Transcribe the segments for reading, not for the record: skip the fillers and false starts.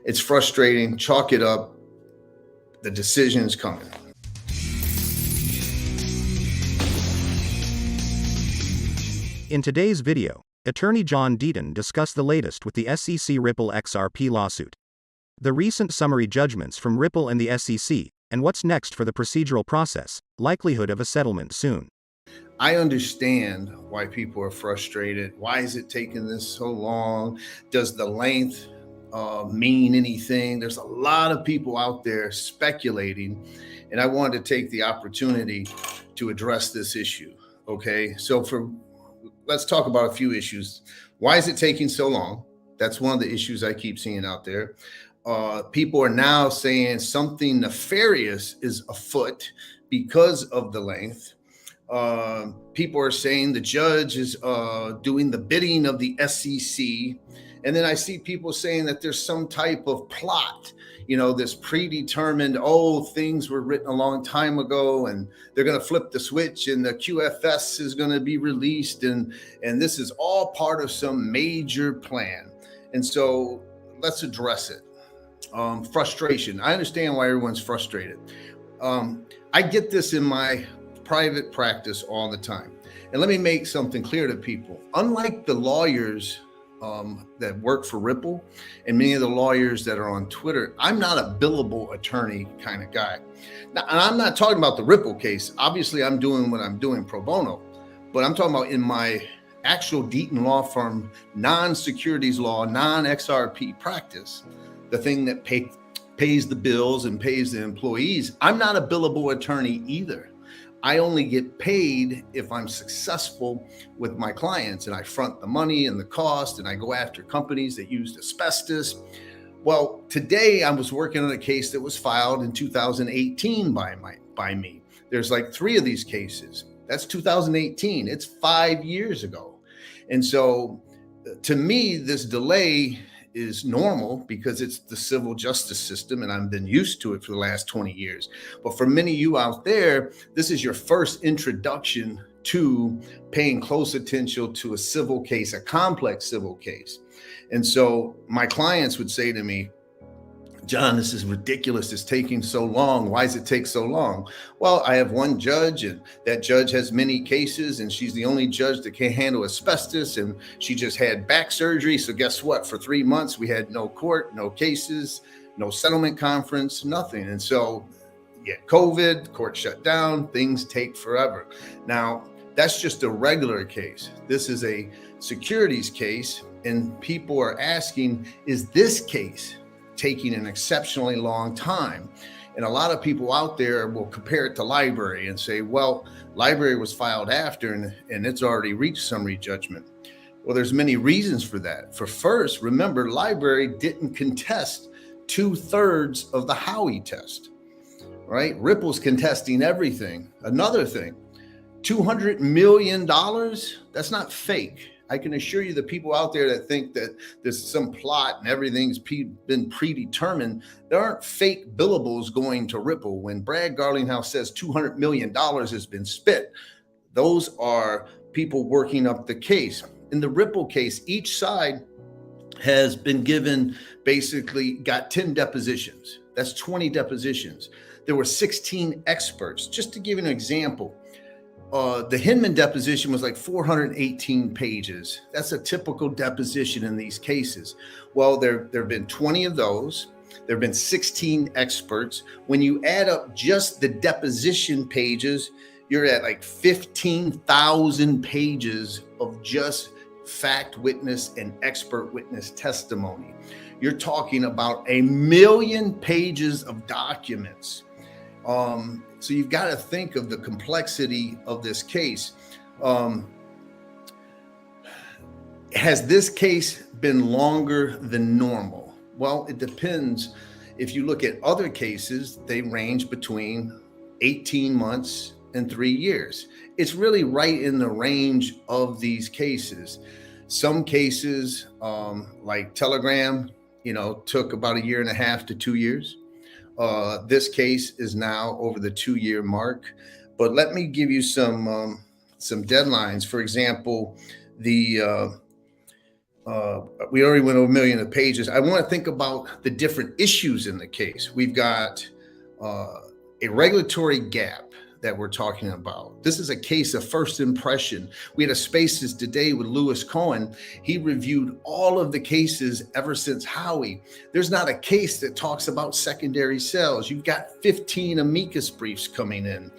It's frustrating. Chalk it up. The decision is coming. In today's video, Attorney John Deaton discussed the latest with the SEC Ripple XRP lawsuit, the recent summary judgments from Ripple and the SEC, and what's next for the procedural process, likelihood of a settlement soon. I understand why people are frustrated. Why is it taking this so long? Does the length mean anything? There's a lot of people out there speculating, and I wanted to take the opportunity to address this issue. Okay, so let's talk about a few issues. Why is it taking so long? That's one of the issues I keep seeing out there. People are now saying something nefarious is afoot because of the length. People are saying the judge is doing the bidding of the SEC. And then I see people saying that there's some type of plot, this predetermined, things were written a long time ago and they're going to flip the switch and the QFS is going to be released. And this is all part of some major plan. And so let's address it. Frustration. I understand why everyone's frustrated. I get this in my private practice all the time. And let me make something clear to people. Unlike the lawyers that work for Ripple and many of the lawyers that are on Twitter, I'm not a billable attorney kind of guy. Now, and I'm not talking about the Ripple case. Obviously, I'm doing what I'm doing pro bono, but I'm talking about in my actual Deaton law firm, non-securities law, non-XRP practice, the thing that pays the bills and pays the employees. I'm not a billable attorney either. I only get paid if I'm successful with my clients and I front the money and the cost and I go after companies that used asbestos. Well, today I was working on a case that was filed in 2018 by me. There's like 3 of these cases. That's 2018. It's 5 years ago. And so to me, this delay is normal because it's the civil justice system and I've been used to it for the last 20 years. But for many of you out there, this is your first introduction to paying close attention to a civil case, a complex civil case. And so my clients would say to me, John, this is ridiculous. It's taking so long. Why does it take so long? Well, I have one judge and that judge has many cases and she's the only judge that can handle asbestos and she just had back surgery. So guess what? For 3 months, we had no court, no cases, no settlement conference, nothing. And so COVID, court shut down, things take forever. Now, that's just a regular case. This is a securities case and people are asking, is this case taking an exceptionally long time? And a lot of people out there will compare it to library and say, well, library was filed after and it's already reached summary judgment. Well, there's many reasons for that. For first, remember, library didn't contest 2/3 of the Howey test, right? Ripple's contesting everything. Another thing, $200 million, that's not fake. I can assure you the people out there that think that there's some plot and everything's been predetermined, there aren't fake billables going to Ripple. When Brad Garlinghouse says $200 million has been spent, those are people working up the case. In the Ripple case, each side has been given, basically got 10 depositions. That's 20 depositions. There were 16 experts. Just to give you an example, the Hinman deposition was like 418 pages. That's a typical deposition in these cases. Well, there have been 20 of those. There have been 16 experts. When you add up just the deposition pages, you're at like 15,000 pages of just fact witness and expert witness testimony. You're talking about 1 million pages of documents. So you've got to think of the complexity of this case. Has this case been longer than normal? Well, it depends. If you look at other cases, they range between 18 months and 3 years. It's really right in the range of these cases. Some cases, like Telegram, took about 1.5 to 2 years. This case is now over the 2-year mark, but let me give you some deadlines. For example, the We already went over a million of pages. I want to think about the different issues in the case. We've got a regulatory gap that we're talking about. This is a case of first impression. We had a Spaces today with Lewis Cohen. He reviewed all of the cases ever since Howie. There's not a case that talks about secondary sales. You've got 15 amicus briefs coming in.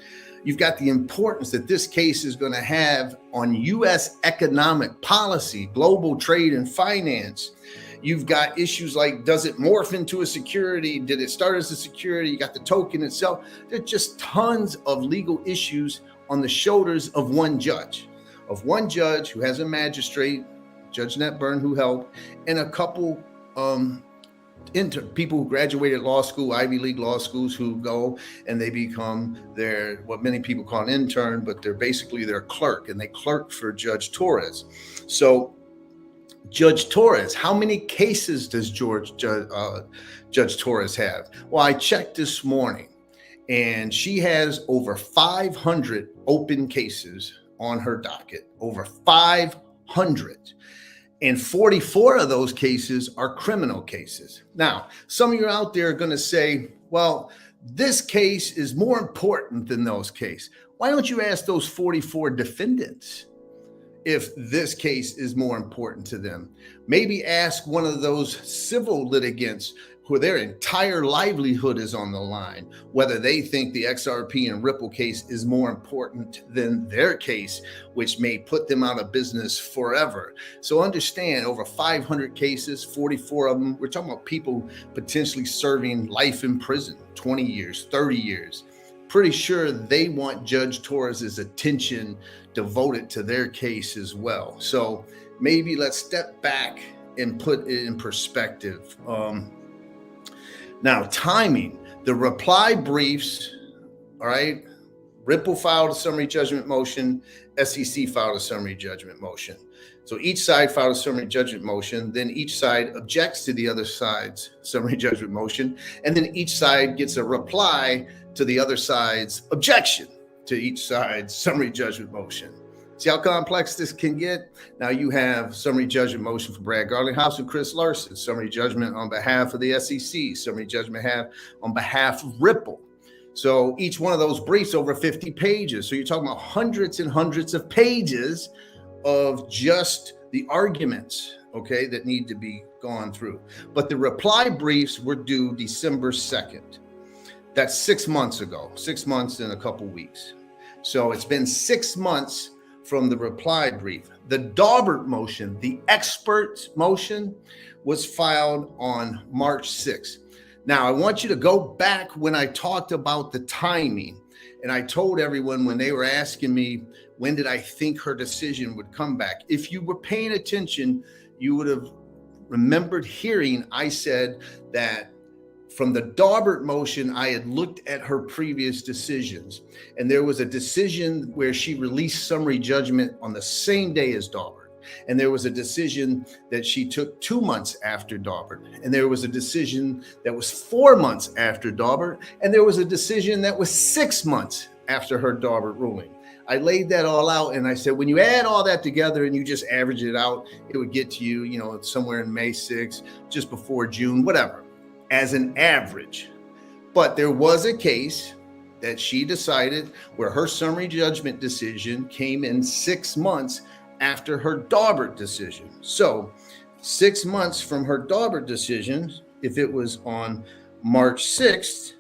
You've got the importance that this case is going to have on U.S. economic policy, global trade and finance. You've got issues like, does it morph into a security? Did it start as a security? You got the token itself. There's just tons of legal issues on the shoulders of one judge who has a magistrate, Judge Nett Byrne, who helped, and a couple people who graduated law school, Ivy League law schools, who go and they become what many people call an intern, but they're basically their clerk, and they clerk for Judge Torres. So Judge Torres, how many cases does Judge Torres have? Well, I checked this morning, and she has over 500 open cases on her docket, over 500. And 44 of those cases are criminal cases. Now, some of you out there are going to say, well, this case is more important than those cases. Why don't you ask those 44 defendants if this case is more important to them? Maybe ask one of those civil litigants who their entire livelihood is on the line, whether they think the XRP and Ripple case is more important than their case, which may put them out of business forever. So understand, over 500 cases, 44 of them, we're talking about people potentially serving life in prison, 20 years, 30 years. Pretty sure they want Judge Torres's attention devoted to their case as well. So maybe let's step back and put it in perspective. Now, timing, the reply briefs, all right, Ripple filed a summary judgment motion, SEC filed a summary judgment motion. So each side filed a summary judgment motion, then each side objects to the other side's summary judgment motion, and then each side gets a reply to the other side's objection to each side's summary judgment motion. See how complex this can get? Now you have summary judgment motion for Brad Garlinghouse and Chris Larson, summary judgment on behalf of the SEC, summary judgment on behalf of Ripple. So each one of those briefs over 50 pages. So you're talking about hundreds and hundreds of pages of just the arguments, okay, that need to be gone through. But the reply briefs were due December 2nd. That's 6 months ago, 6 months and a couple weeks. So it's been 6 months from the reply brief. The Daubert motion, the expert motion, was filed on March 6th. Now, I want you to go back when I talked about the timing, and I told everyone when they were asking me, when did I think her decision would come back? If you were paying attention, you would have remembered hearing I said that from the Daubert motion, I had looked at her previous decisions, and there was a decision where she released summary judgment on the same day as Daubert. And there was a decision that she took 2 months after Daubert. And there was a decision that was 4 months after Daubert. And there was a decision that was 6 months after her Daubert ruling. I laid that all out, and I said, when you add all that together and you just average it out, it would get to you, somewhere in May 6th, just before June, whatever, as an average. But there was a case that she decided where her summary judgment decision came in 6 months after her Daubert decision. So 6 months from her Daubert decision, if it was on March 6th,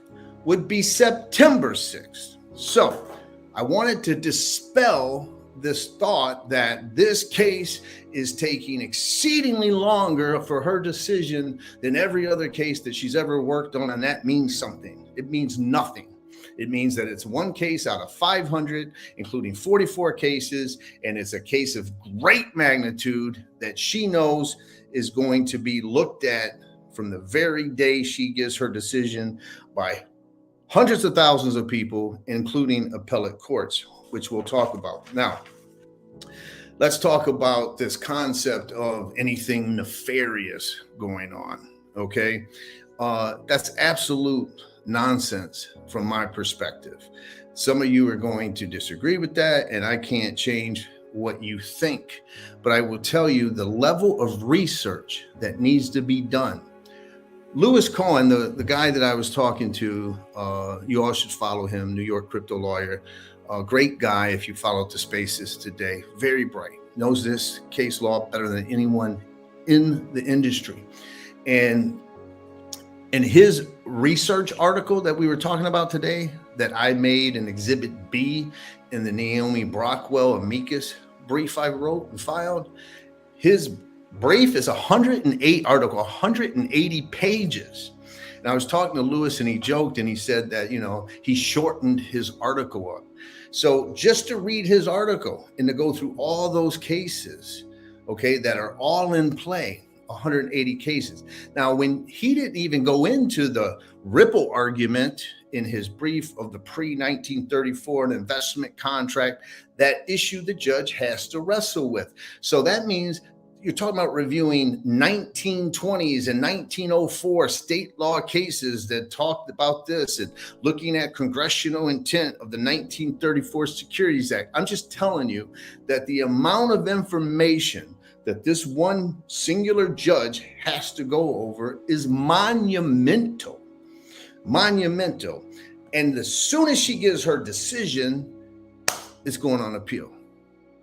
would be September 6th. So I wanted to dispel this thought that this case is taking exceedingly longer for her decision than every other case that she's ever worked on, and that means something. It means nothing. It means that it's one case out of 500, including 44 cases, and it's a case of great magnitude that she knows is going to be looked at from the very day she gives her decision by hundreds of thousands of people, including appellate courts, which we'll talk about. Now, let's talk about this concept of anything nefarious going on, okay? That's absolute nonsense from my perspective. Some of you are going to disagree with that, and I can't change what you think, but I will tell you the level of research that needs to be done. Lewis Cohen, the guy that I was talking to, you all should follow him, New York crypto lawyer, great guy if you follow the spaces today, very bright, knows this case law better than anyone in the industry. And in his research article that we were talking about today, that I made an Exhibit B in the Naomi Brockwell amicus brief I wrote and filed, his brief is 108 article, 180 pages. And I was talking to Lewis and he joked and he said that, he shortened his article up. So just to read his article and to go through all those cases, okay, that are all in play, 180 cases. Now, when he didn't even go into the Ripple argument in his brief of the pre-1934 investment contract, that issue the judge has to wrestle with. So that means you're talking about reviewing 1920s and 1904 state law cases that talked about this and looking at congressional intent of the 1934 Securities Act. I'm just telling you that the amount of information that this one singular judge has to go over is monumental. And as soon as she gives her decision, it's going on appeal,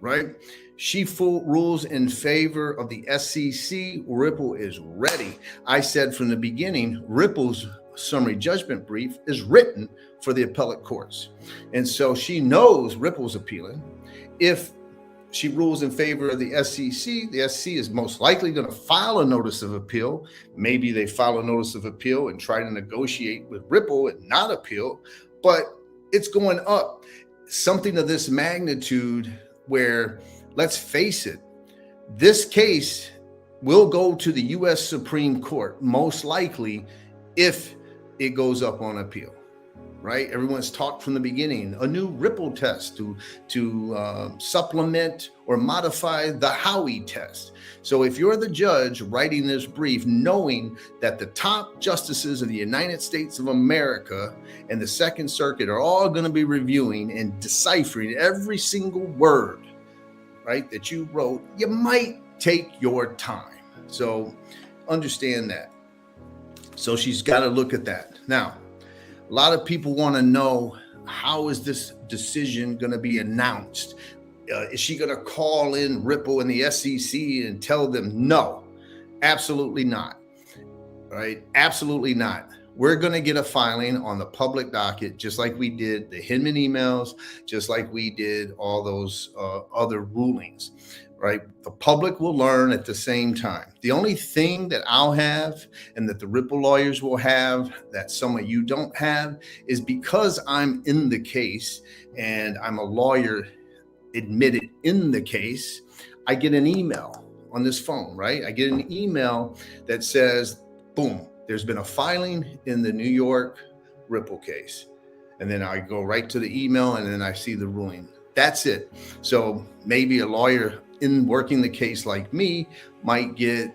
right? She full rules in favor of the SEC. Ripple is ready. I said from the beginning, Ripple's summary judgment brief is written for the appellate courts. And so she knows Ripple's appealing. If she rules in favor of the SEC is most likely going to file a notice of appeal. Maybe they file a notice of appeal and try to negotiate with Ripple and not appeal, but it's going up. Something of this magnitude where, let's face it, this case will go to the U.S. Supreme Court, most likely, if it goes up on appeal. Right? Everyone's talked from the beginning, a new Ripple test to supplement or modify the Howey test. So if you're the judge writing this brief, knowing that the top justices of the United States of America and the Second Circuit are all going to be reviewing and deciphering every single word, right, that you wrote, you might take your time. So understand that. So she's got to look at that. Now, a lot of people want to know, how is this decision going to be announced? Is she going to call in Ripple and the SEC and tell them no? Absolutely not. Right? Absolutely not. We're going to get a filing on the public docket, just like we did the Hinman emails, just like we did all those other rulings. Right? The public will learn at the same time. The only thing that I'll have and that the Ripple lawyers will have that some of you don't have is, because I'm in the case and I'm a lawyer admitted in the case, I get an email on this phone, right? I get an email that says, boom, there's been a filing in the New York Ripple case. And then I go right to the email and then I see the ruling. That's it. So maybe a lawyer in working the case like me might get,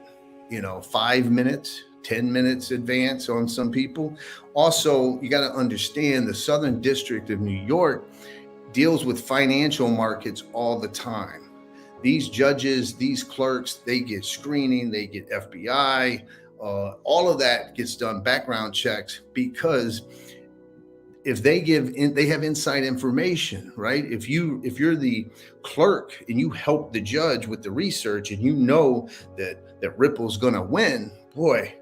5 minutes, 10 minutes advance on some people. Also, you got to understand the Southern District of New York deals with financial markets all the time. These judges, these clerks, they get screening, they get FBI, all of that gets done, background checks, because if they have inside information, right? If you're the clerk and you help the judge with the research and you know that Ripple's going to win, boy,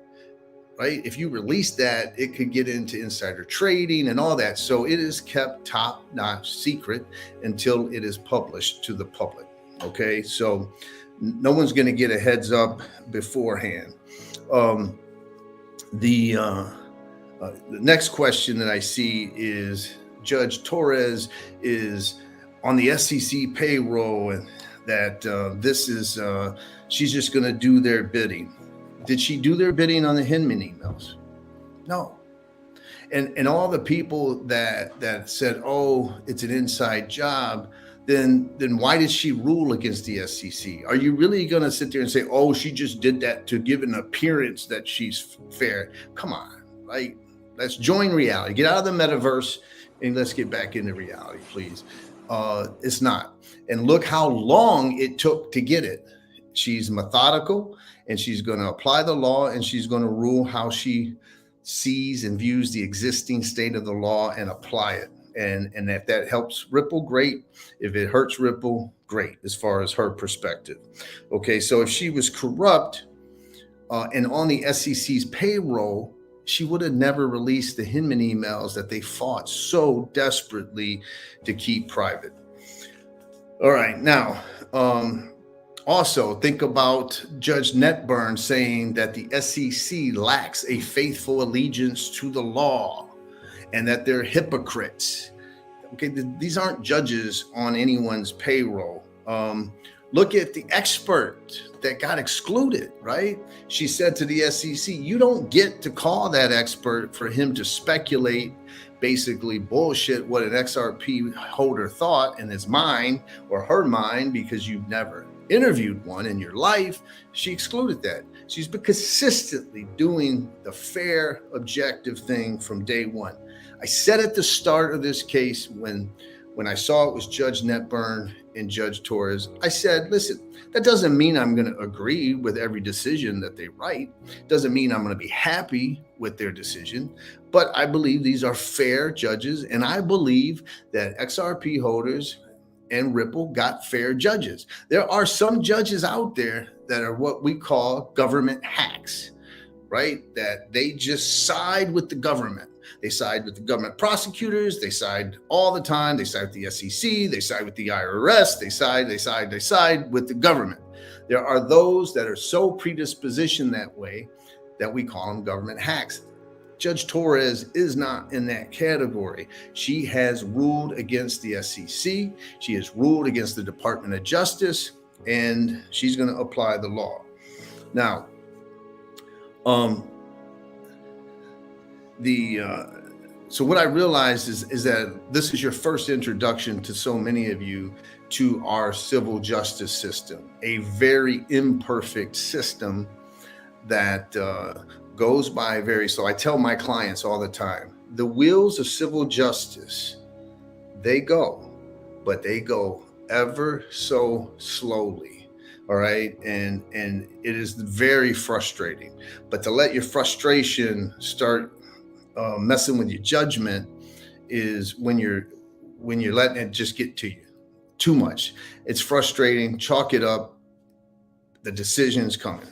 right? If you release that, it could get into insider trading and all that. So it is kept top-notch secret until it is published to the public. Okay, so no one's going to get a heads up beforehand. The next question that I see is, Judge Torres is on the SEC payroll and that she's just going to do their bidding. Did she do their bidding on the Hinman emails? No. And all the people that said, oh, it's an inside job, then why did she rule against the SEC? Are you really going to sit there and say, oh, she just did that to give an appearance that she's fair? Come on, right? Let's join reality. Get out of the metaverse and let's get back into reality, please. It's not. And look how long it took to get it. She's methodical, and she's going to apply the law, and she's going to rule how she sees and views the existing state of the law and apply it. And if that helps Ripple, great. If it hurts Ripple, great, as far as her perspective. Okay, so if she was corrupt and on the SEC's payroll, she would have never released the Hinman emails that they fought so desperately to keep private. All right, now, also think about Judge Netburn saying that the SEC lacks a faithful allegiance to the law and that they're hypocrites. Okay, these aren't judges on anyone's payroll. Look at the expert that got excluded, right? She said to the SEC, you don't get to call that expert for him to speculate, basically bullshit what an XRP holder thought in his mind or her mind, because you've never interviewed one in your life. She excluded that. She's been consistently doing the fair, objective thing from day one. I said at the start of this case, when I saw it was Judge Netburn and Judge Torres, I said, listen, that doesn't mean I'm going to agree with every decision that they write. Doesn't mean I'm going to be happy with their decision, but I believe these are fair judges, and I believe that XRP holders and Ripple got fair judges. There are some judges out there that are what we call government hacks, right? That they just side with the government. They side with the government prosecutors. They side all the time. They side with the SEC. They side with the IRS. They side with the government. There are those that are so predispositioned that way that we call them government hacks. Judge Torres is not in that category. She has ruled against the SEC. She has ruled against the Department of Justice, and she's going to apply the law. Now, so what I realized is that this is your first introduction to so many of you to our civil justice system, a very imperfect system that goes by so I tell my clients all the time, the wheels of civil justice, they go, but they go ever so slowly. All right. And it is very frustrating, but to let your frustration start messing with your judgment is when you're letting it just get to you too much. It's frustrating. Chalk it up. The decision's coming.